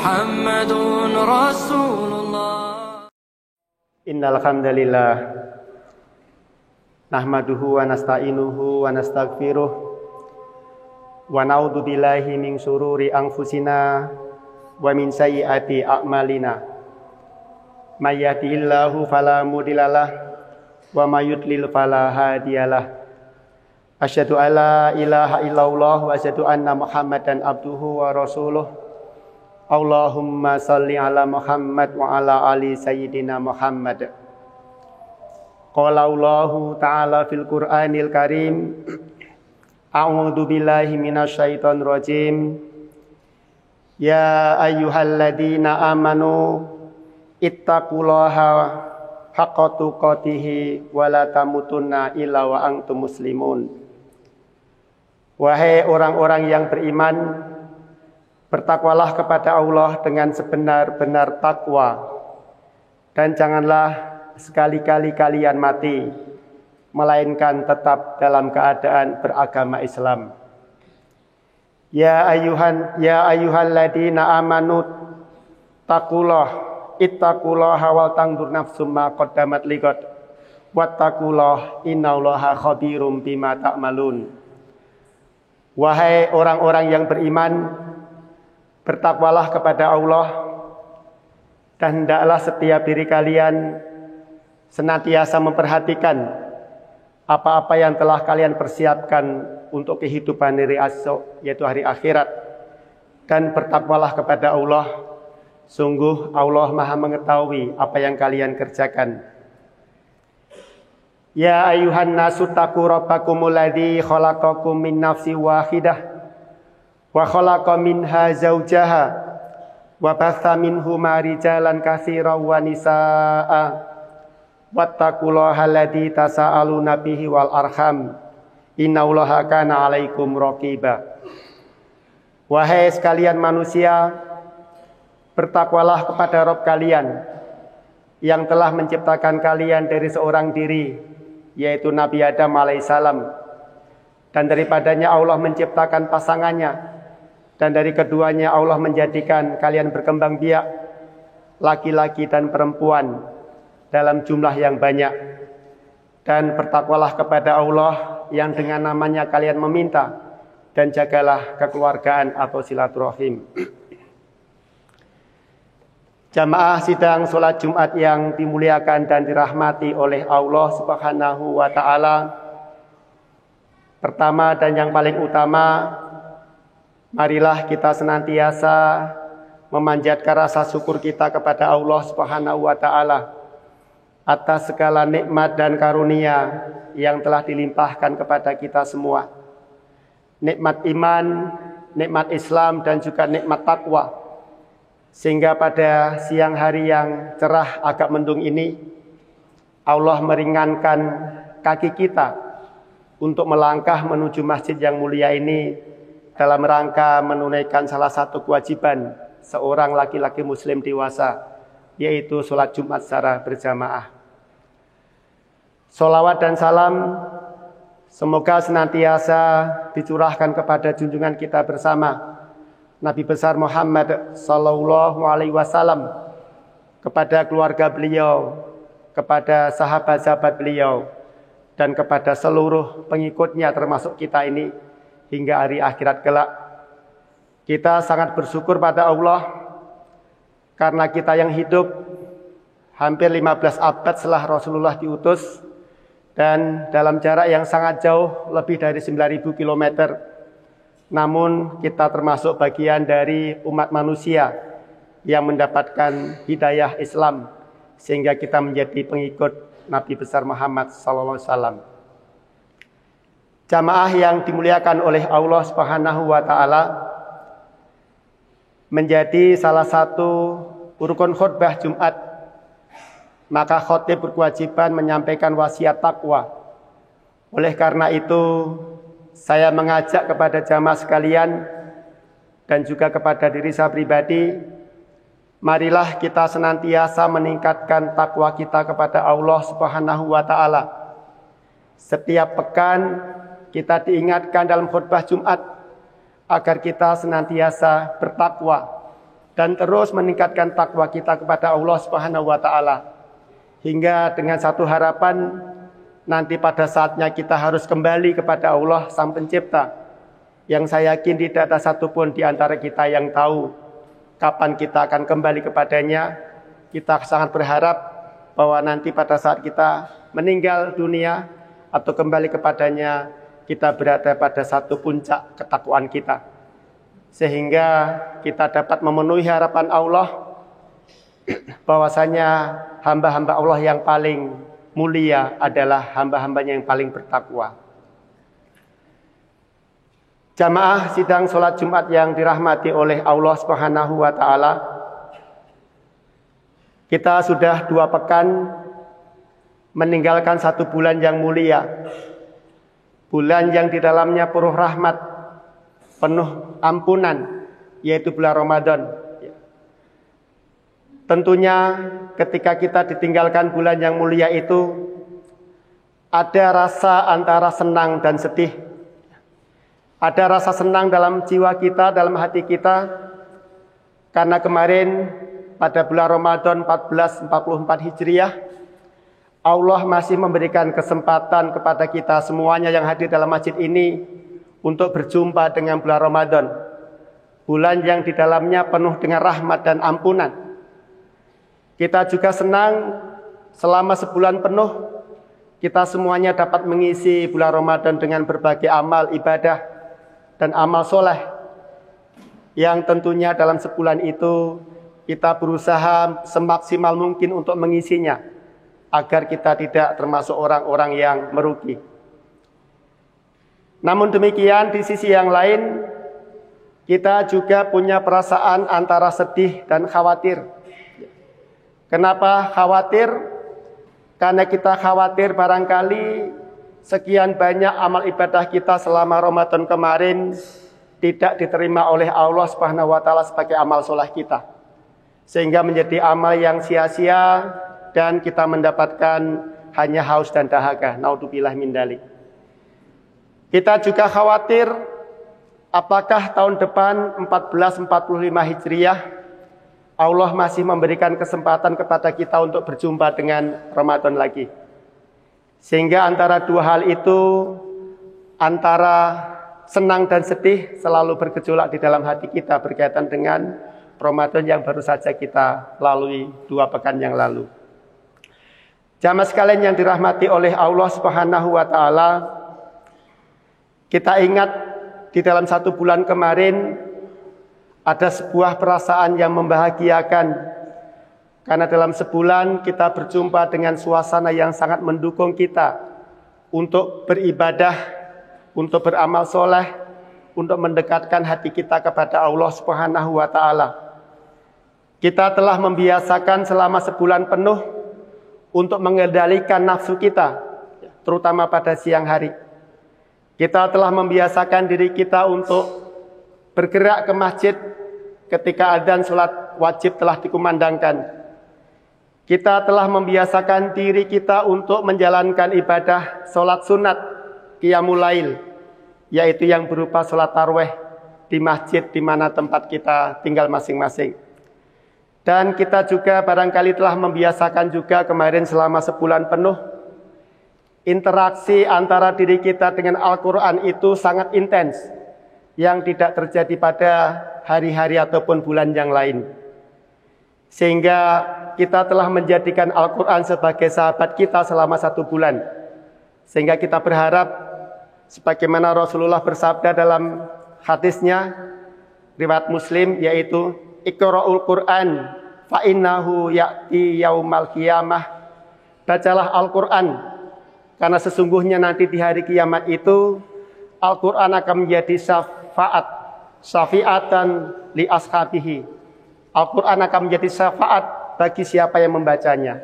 محمد رسول الله. Innal hamdalillah nahmaduhu wa nasta'inuhu wa nastaghfiruh wa na'udzu billahi min syururi anfusina wa min sayyiati a'malina. May yahdihillahu fala mudhillalah wa may yudlil fala hadiyalah. Asyhadu an la ilaha illallah wa asyhadu anna Muhammadan abduhu wa rasuluh. Allahumma salli ala Muhammad wa ala ali sayyidina Muhammad. Qala Allahu ta'ala fil Qur'anil Karim. A'udzu billahi minasyaitonir rajim. Ya ayyuhalladzina amanu ittaqullaha haqqa tuqatih wa la tamutunna illa wa antum muslimun. Wahai orang-orang yang beriman, bertakwalah kepada Allah dengan sebenar-benar takwa, dan janganlah sekali-kali kalian mati, melainkan tetap dalam keadaan beragama Islam. Ya ayyuhalladzina amanu ittaqullaha wal tanzur nafsum ma qaddamat lighad wattaqullaha innallaha khabirum bima ta'malun. Wahai orang-orang yang beriman, bertakwalah kepada Allah, dan hendaklah setiap diri kalian senantiasa memperhatikan apa-apa yang telah kalian persiapkan untuk kehidupan hari esok, yaitu hari akhirat. Dan bertakwalah kepada Allah, sungguh Allah Maha mengetahui apa yang kalian kerjakan. Ya ayyuhan nasu taqu rabbakumul ladzi khalaqakum min nafsin wahidah wa khalaqa minha zawjaha wa batha minhuma rijalan katsiran wa nisaa'a wattaqullaha alladzi tasaaluna bihi wal arham innallaha kana 'alaikum raqiba. Wahai sekalian manusia, bertakwalah kepada Rabb kalian yang telah menciptakan kalian dari seorang diri, yaitu Nabi Adam alaihissalam, dan daripadanya Allah menciptakan pasangannya, dan dari keduanya Allah menjadikan kalian berkembang biak, laki-laki dan perempuan dalam jumlah yang banyak. Dan bertakwalah kepada Allah yang dengan namanya kalian meminta, dan jagalah kekeluargaan atau silaturahim. Jamaah sidang sholat Jumat yang dimuliakan dan dirahmati oleh Allah Subhanahu wa ta'ala. Pertama dan yang paling utama, marilah kita senantiasa memanjatkan rasa syukur kita kepada Allah Subhanahu wa ta'ala atas segala nikmat dan karunia yang telah dilimpahkan kepada kita semua. Nikmat iman, nikmat Islam, dan juga nikmat takwa. Sehingga pada siang hari yang cerah agak mendung ini, Allah meringankan kaki kita untuk melangkah menuju masjid yang mulia ini dalam rangka menunaikan salah satu kewajiban seorang laki-laki muslim dewasa, yaitu sholat Jumat secara berjamaah. Sholawat dan salam semoga senantiasa dicurahkan kepada junjungan kita bersama, Nabi besar Muhammad sallallahu alaihi wasallam, kepada keluarga beliau, kepada sahabat-sahabat beliau, dan kepada seluruh pengikutnya termasuk kita ini hingga hari akhirat kelak. Kita sangat bersyukur pada Allah karena kita yang hidup hampir 15 abad setelah Rasulullah diutus, dan dalam jarak yang sangat jauh lebih dari 9.000 kilometer. Namun kita termasuk bagian dari umat manusia yang mendapatkan hidayah Islam, sehingga kita menjadi pengikut Nabi besar Muhammad SAW. Jamaah yang dimuliakan oleh Allah Subhanahu wa ta'ala, menjadi salah satu rukun khutbah Jumat, maka khotib berkewajiban menyampaikan wasiat takwa. Oleh karena itu, saya mengajak kepada jamaah sekalian dan juga kepada diri saya pribadi, marilah kita senantiasa meningkatkan takwa kita kepada Allah Subhanahu wa ta'ala. Setiap pekan kita diingatkan dalam khutbah Jumat agar kita senantiasa bertakwa, dan terus meningkatkan takwa kita kepada Allah Subhanahu wa taala. Hingga dengan satu harapan nanti pada saatnya kita harus kembali kepada Allah Sang Pencipta, yang saya yakin tidak ada satupun di antara kita yang tahu kapan kita akan kembali kepadanya. Kita sangat berharap bahwa nanti pada saat kita meninggal dunia atau kembali kepadanya, kita berada pada satu puncak ketakwaan kita, sehingga kita dapat memenuhi harapan Allah bahwasanya hamba-hamba Allah yang paling mulia adalah hamba-hambanya yang paling bertakwa. Jamaah sidang sholat Jumat yang dirahmati oleh Allah Subhanahu wa taala, kita sudah 2 pekan meninggalkan 1 bulan yang mulia, bulan yang di dalamnya penuh rahmat, penuh ampunan, yaitu bulan Ramadan. Tentunya ketika kita ditinggalkan bulan yang mulia itu, ada rasa antara senang dan sedih. Ada rasa senang dalam jiwa kita, dalam hati kita, karena kemarin pada bulan Ramadan 1444 Hijriah, Allah masih memberikan kesempatan kepada kita semuanya yang hadir dalam masjid ini untuk berjumpa dengan bulan Ramadan. Bulan yang di dalamnya penuh dengan rahmat dan ampunan. Kita juga senang selama sebulan penuh kita semuanya dapat mengisi bulan Ramadan dengan berbagai amal ibadah dan amal soleh, yang tentunya dalam sebulan itu kita berusaha semaksimal mungkin untuk mengisinya, agar kita tidak termasuk orang-orang yang merugi. Namun demikian, di sisi yang lain, kita juga punya perasaan antara sedih dan khawatir. Kenapa khawatir? Karena kita khawatir barangkali sekian banyak amal ibadah kita selama Ramadan kemarin tidak diterima oleh Allah Subhanahu wa taala sebagai amal soleh kita, sehingga menjadi amal yang sia-sia dan kita mendapatkan hanya haus dan dahaga. Naudzubillah min dzalik. Kita juga khawatir apakah tahun depan 1445 Hijriah Allah masih memberikan kesempatan kepada kita untuk berjumpa dengan Ramadan lagi. Sehingga antara 2 hal itu, antara senang dan sedih, selalu bergejolak di dalam hati kita berkaitan dengan Ramadan yang baru saja kita lalui 2 pekan yang lalu. Jamaah sekalian yang dirahmati oleh Allah Subhanahu wa taala, kita ingat di dalam 1 bulan kemarin ada sebuah perasaan yang membahagiakan, karena dalam sebulan kita berjumpa dengan suasana yang sangat mendukung kita untuk beribadah, untuk beramal soleh, untuk mendekatkan hati kita kepada Allah Subhanahu wa taala. Kita telah membiasakan selama sebulan penuh untuk mengendalikan nafsu kita, terutama pada siang hari. Kita telah membiasakan diri kita untuk bergerak ke masjid ketika adzan sholat wajib telah dikumandangkan. Kita telah membiasakan diri kita untuk menjalankan ibadah sholat sunat qiyamul lail, yaitu yang berupa sholat tarawih di masjid di mana tempat kita tinggal masing-masing. Dan kita juga barangkali telah membiasakan juga kemarin selama sebulan penuh, interaksi antara diri kita dengan Al-Quran itu sangat intens, yang tidak terjadi pada hari-hari ataupun bulan yang lain. Sehingga kita telah menjadikan Al-Quran sebagai sahabat kita selama 1 bulan. Sehingga kita berharap, sebagaimana Rasulullah bersabda dalam hadisnya, riwayat Muslim, yaitu Iqra'ul Qur'an fa innahu ya'ti yaumal qiyamah. Bacalah Al-Quran, karena sesungguhnya nanti di hari kiamat itu Al-Quran akan menjadi syafi'atan li ashabihi. Al-Quran akan menjadi syafaat bagi siapa yang membacanya.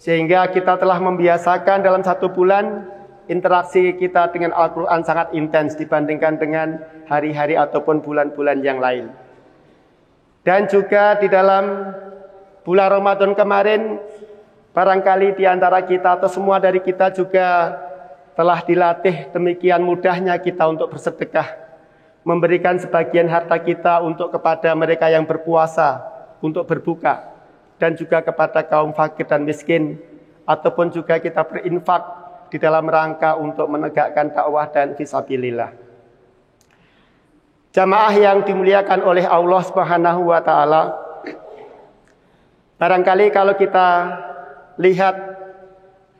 Sehingga kita telah membiasakan dalam 1 bulan interaksi kita dengan Al-Quran sangat intens dibandingkan dengan hari-hari ataupun bulan-bulan yang lain. Dan juga di dalam bulan Ramadan kemarin, barangkali di antara kita atau semua dari kita juga telah dilatih demikian mudahnya kita untuk bersedekah, memberikan sebagian harta kita untuk kepada mereka yang berpuasa, untuk berbuka, dan juga kepada kaum fakir dan miskin, ataupun juga kita berinfak di dalam rangka untuk menegakkan dakwah dan fisabilillah. Jamaah yang dimuliakan oleh Allah Subhanahu wa taala, barangkali kalau kita lihat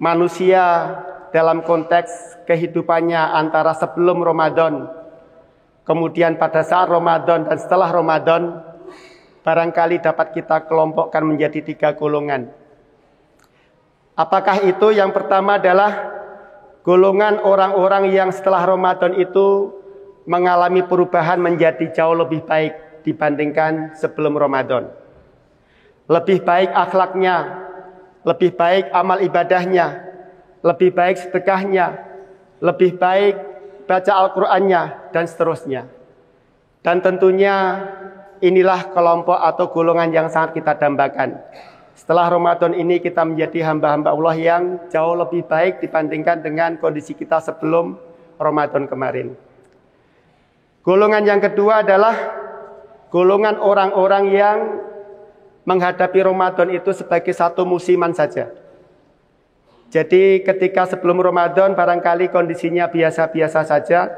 manusia dalam konteks kehidupannya antara sebelum Ramadan, kemudian pada saat Ramadan dan setelah Ramadan, barangkali dapat kita kelompokkan menjadi 3 golongan. Apakah itu? Yang pertama adalah golongan orang-orang yang setelah Ramadan itu mengalami perubahan menjadi jauh lebih baik dibandingkan sebelum Ramadan. Lebih baik akhlaknya, lebih baik amal ibadahnya, lebih baik sedekahnya, lebih baik baca Al-Qur'annya, dan seterusnya. Dan tentunya inilah kelompok atau golongan yang sangat kita dambakan. Setelah Ramadan ini kita menjadi hamba-hamba Allah yang jauh lebih baik dibandingkan dengan kondisi kita sebelum Ramadan kemarin. Golongan yang kedua adalah golongan orang-orang yang menghadapi Ramadan itu sebagai satu musiman saja. Jadi ketika sebelum Ramadan barangkali kondisinya biasa-biasa saja,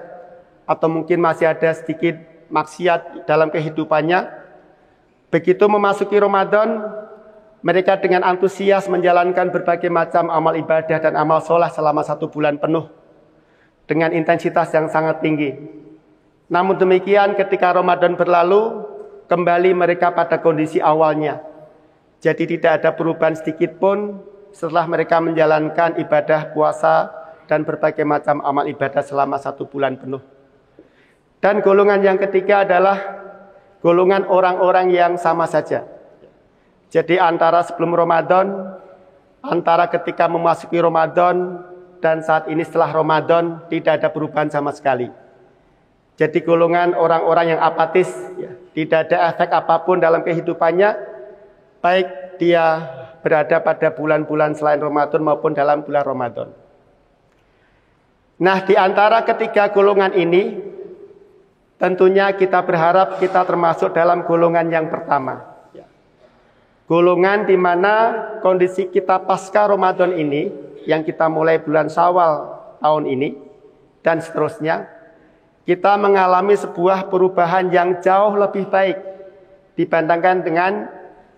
atau mungkin masih ada sedikit maksiat dalam kehidupannya. Begitu memasuki Ramadan, mereka dengan antusias menjalankan berbagai macam amal ibadah dan amal soleh selama 1 bulan penuh dengan intensitas yang sangat tinggi. Namun demikian ketika Ramadan berlalu, kembali mereka pada kondisi awalnya. Jadi tidak ada perubahan sedikit pun setelah mereka menjalankan ibadah puasa dan berbagai macam amal ibadah selama 1 bulan penuh. Dan golongan yang ketiga adalah golongan orang-orang yang sama saja. Jadi antara sebelum Ramadan, antara ketika memasuki Ramadan, dan saat ini setelah Ramadan tidak ada perubahan sama sekali. Jadi golongan orang-orang yang apatis, ya, tidak ada efek apapun dalam kehidupannya, baik dia berada pada bulan-bulan selain Ramadan maupun dalam bulan Ramadan. Nah, di antara ketiga golongan ini, tentunya kita berharap kita termasuk dalam golongan yang pertama. Golongan di mana kondisi kita pasca Ramadan ini, yang kita mulai bulan Syawal tahun ini, dan seterusnya, kita mengalami sebuah perubahan yang jauh lebih baik dibandingkan dengan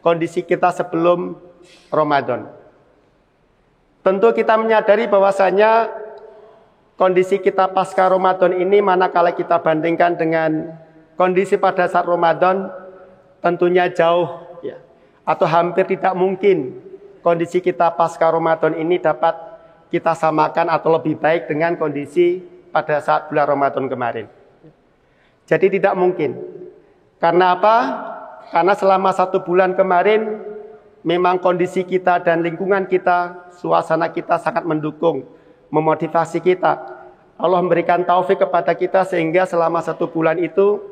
kondisi kita sebelum Ramadan. Tentu kita menyadari bahwasanya kondisi kita pasca Ramadan ini manakala kita bandingkan dengan kondisi pada saat Ramadan tentunya jauh, ya, atau hampir tidak mungkin kondisi kita pasca Ramadan ini dapat kita samakan atau lebih baik dengan kondisi pada saat bulan Ramadan kemarin. Jadi tidak mungkin. Karena apa? Karena selama 1 bulan kemarin memang kondisi kita dan lingkungan kita, suasana kita sangat mendukung, memotivasi kita. Allah memberikan taufik kepada kita sehingga selama 1 bulan itu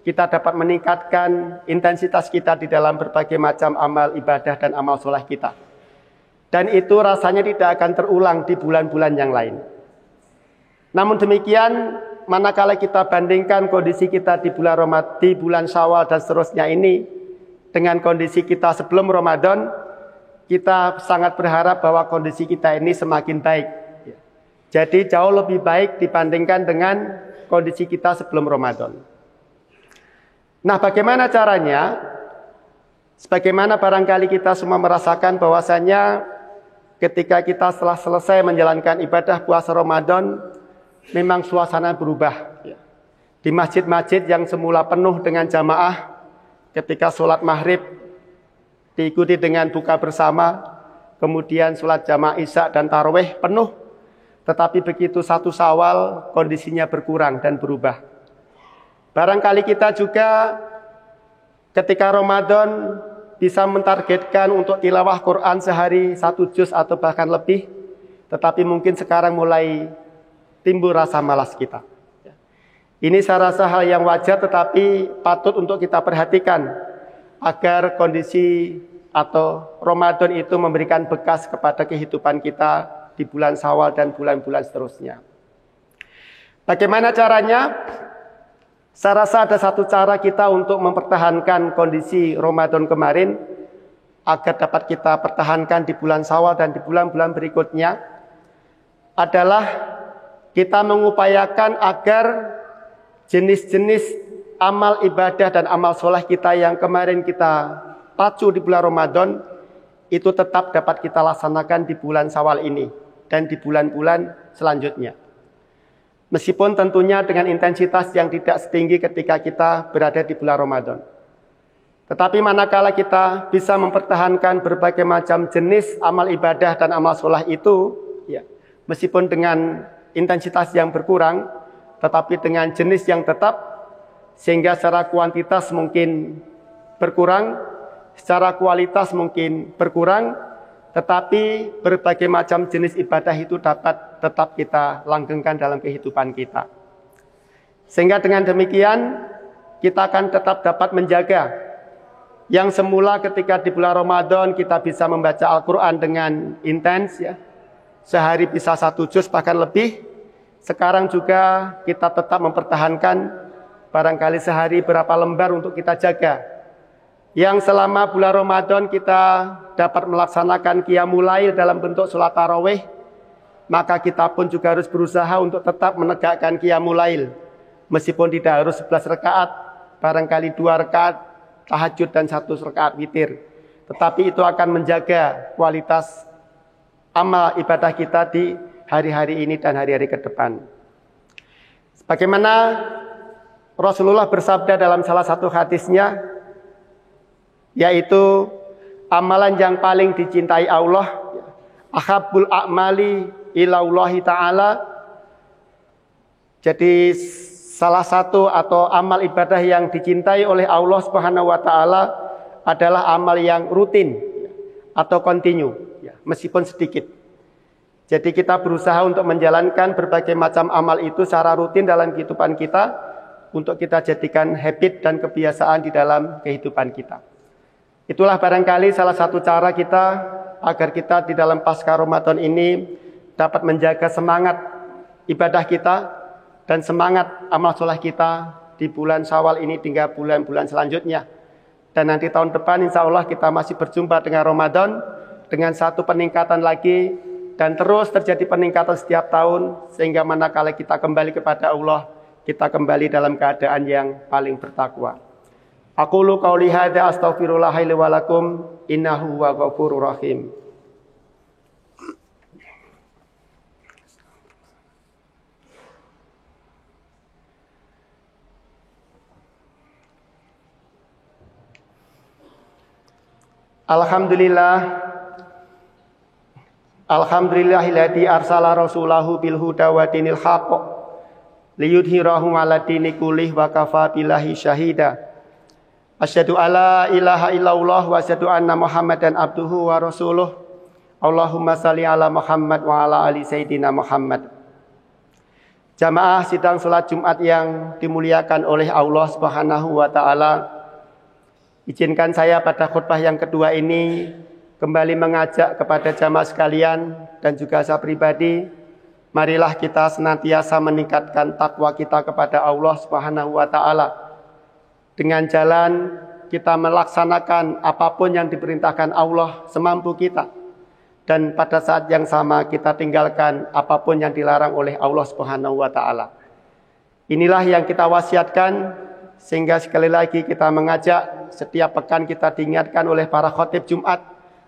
kita dapat meningkatkan intensitas kita di dalam berbagai macam amal ibadah dan amal soleh kita. Dan itu rasanya tidak akan terulang di bulan-bulan yang lain. Namun demikian, manakala kita bandingkan kondisi kita di bulan Ramadan, di bulan Syawal dan seterusnya ini dengan kondisi kita sebelum Ramadan, kita sangat berharap bahwa kondisi kita ini semakin baik. Jadi jauh lebih baik dibandingkan dengan kondisi kita sebelum Ramadan. Nah, bagaimana caranya? Sebagaimana barangkali kita semua merasakan bahwasanya ketika kita setelah selesai menjalankan ibadah puasa Ramadan, memang suasana berubah. Di masjid-masjid yang semula penuh dengan jamaah, ketika sholat maghrib diikuti dengan buka bersama, kemudian sholat jamaah isya dan tarawih penuh. Tetapi begitu 1 Syawal kondisinya berkurang dan berubah. Barangkali kita juga ketika Ramadan bisa mentargetkan untuk tilawah Quran sehari 1 juz atau bahkan lebih. Tetapi mungkin sekarang mulai timbul rasa malas kita. Ini saya rasa hal yang wajar tetapi patut untuk kita perhatikan agar kondisi atau Ramadan itu memberikan bekas kepada kehidupan kita di bulan Syawal dan bulan-bulan seterusnya. Bagaimana caranya? Saya rasa ada satu cara kita untuk mempertahankan kondisi Ramadan kemarin agar dapat kita pertahankan di bulan Syawal dan di bulan-bulan berikutnya adalah kita mengupayakan agar jenis-jenis amal ibadah dan amal soleh kita yang kemarin kita pacu di bulan Ramadan itu tetap dapat kita laksanakan di bulan Syawal ini dan di bulan-bulan selanjutnya. Meskipun tentunya dengan intensitas yang tidak setinggi ketika kita berada di bulan Ramadan. Tetapi manakala kita bisa mempertahankan berbagai macam jenis amal ibadah dan amal soleh itu, ya, meskipun dengan intensitas yang berkurang, tetapi dengan jenis yang tetap, sehingga secara kuantitas mungkin berkurang, secara kualitas mungkin berkurang, tetapi berbagai macam jenis ibadah itu dapat tetap kita langgengkan dalam kehidupan kita. Sehingga dengan demikian kita akan tetap dapat menjaga yang semula ketika di bulan Ramadan kita bisa membaca Al-Quran dengan intens, ya, sehari bisa 1 juz bahkan lebih. Sekarang juga kita tetap mempertahankan barangkali sehari berapa lembar untuk kita jaga. Yang selama bulan Ramadan kita dapat melaksanakan qiyamul lail dalam bentuk sholat tarawih, maka kita pun juga harus berusaha untuk tetap menegakkan qiyamul lail. Meskipun tidak harus 11 rakaat, barangkali 2 rakaat tahajud dan 1 rakaat witir. Tetapi itu akan menjaga kualitas amal ibadah kita di hari-hari ini dan hari-hari ke depan. Bagaimana Rasulullah bersabda dalam salah satu hadisnya, yaitu amalan yang paling dicintai Allah, ahabbul a'mali ilaullahi ta'ala. Jadi salah satu atau amal ibadah yang dicintai oleh Allah Subhanahu wa taala adalah amal yang rutin atau kontinu, ya, meskipun sedikit. Jadi kita berusaha untuk menjalankan berbagai macam amal itu secara rutin dalam kehidupan kita untuk kita jadikan habit dan kebiasaan di dalam kehidupan kita. Itulah barangkali salah satu cara kita agar kita di dalam pasca Ramadan ini dapat menjaga semangat ibadah kita dan semangat amal soleh kita di bulan Syawal ini hingga bulan-bulan selanjutnya. Dan nanti tahun depan insya Allah kita masih berjumpa dengan Ramadan dengan satu peningkatan lagi dan terus terjadi peningkatan setiap tahun sehingga manakala kita kembali kepada Allah, kita kembali dalam keadaan yang paling bertakwa. Aqulu qauli hadza astaghfirullaha li wa lakum innahu huwal ghafurur rahim. Alhamdulillahilladzi arsala rasulahu bil huda wa dinil haqq liyudhhirahu 'ala dini kullih wa kafa billahi syahida. Asyhadu alla ilaha illallah wa asyhadu anna Muhammadan abduhu wa rasuluh. Allahumma shalli ala Muhammad wa ala ali sayyidina Muhammad. Jamaah sidang salat Jumat yang dimuliakan oleh Allah Subhanahu wa taala, izinkan saya pada khutbah yang kedua ini kembali mengajak kepada jamaah sekalian dan juga saya pribadi, marilah kita senantiasa meningkatkan takwa kita kepada Allah Subhanahu wa taala. Dengan jalan kita melaksanakan apapun yang diperintahkan Allah semampu kita. Dan pada saat yang sama kita tinggalkan apapun yang dilarang oleh Allah Subhanahu wa taala. Inilah yang kita wasiatkan sehingga sekali lagi kita mengajak setiap pekan kita diingatkan oleh para khatib Jumat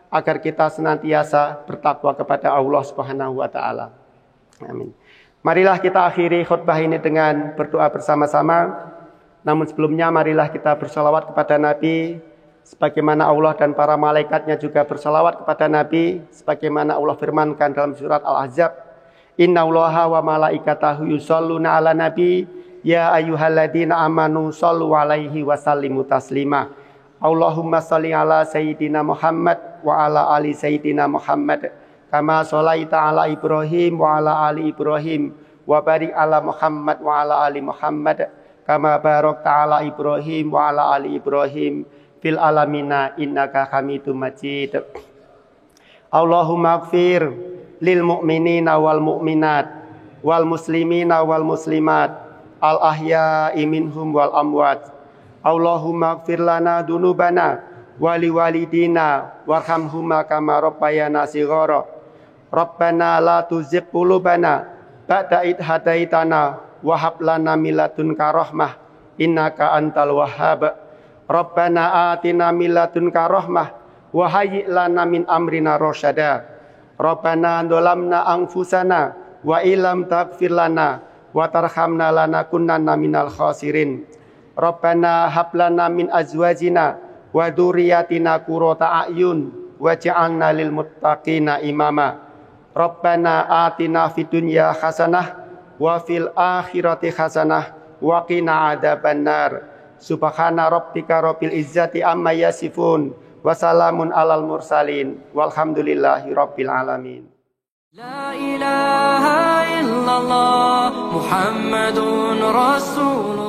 agar kita senantiasa bertakwa kepada Allah Subhanahu wa taala. Amin. Marilah kita akhiri khutbah ini dengan berdoa bersama-sama. Namun sebelumnya marilah kita bersalawat kepada Nabi sebagaimana Allah dan para malaikatnya juga bersalawat kepada Nabi sebagaimana Allah firmankan dalam surat Al-Ahzab, innallaha wa malaikatahu yusholluna 'alan nabi ya ayyuhalladzina amanu shollu 'alaihi wa sallimu taslima. Allahumma shalli 'ala sayyidina Muhammad wa 'ala ali sayyidina Muhammad kama sholaita 'ala Ibrahim wa 'ala ali Ibrahim wa barik 'ala Muhammad wa 'ala ali Muhammad kama barakta 'ala Ibrahim wa 'ala ali Ibrahim fil alamina innaka Hamidum Majid. Allahumma ighfir lil mu'minina wal mu'minat wal muslimina wal muslimat al ahya'i minhum wal amwat. Allahumma ighfir lana dunubana wali walidina warhamhuma kama rabbayana shighara. Rabbana la tuzigh qulubana ba'da id hadaitana wa hab lana min ladunka rahmah innaka antal wahhab. Rabbana atina min ladunka rahmah wa hayyi lana min amrina rasyada. Rabbana dzalamna anfusana wa illam taghfir lana wa tarhamna lanakunanna minal khasirin. Rabbana hab lana min azwajina wa dzurriyyatina qurrata a'yun waj'alna lil muttaqina imama. Rabbana atina fid dunya hasanah wa fil akhirati hasanah wa qina adzabannar. Subhana rabbika rabbil izzati amma yasifun wa salamun alal mursalin walhamdulillahi rabbil alamin. La ilaha illallah Muhammadun Rasulullah.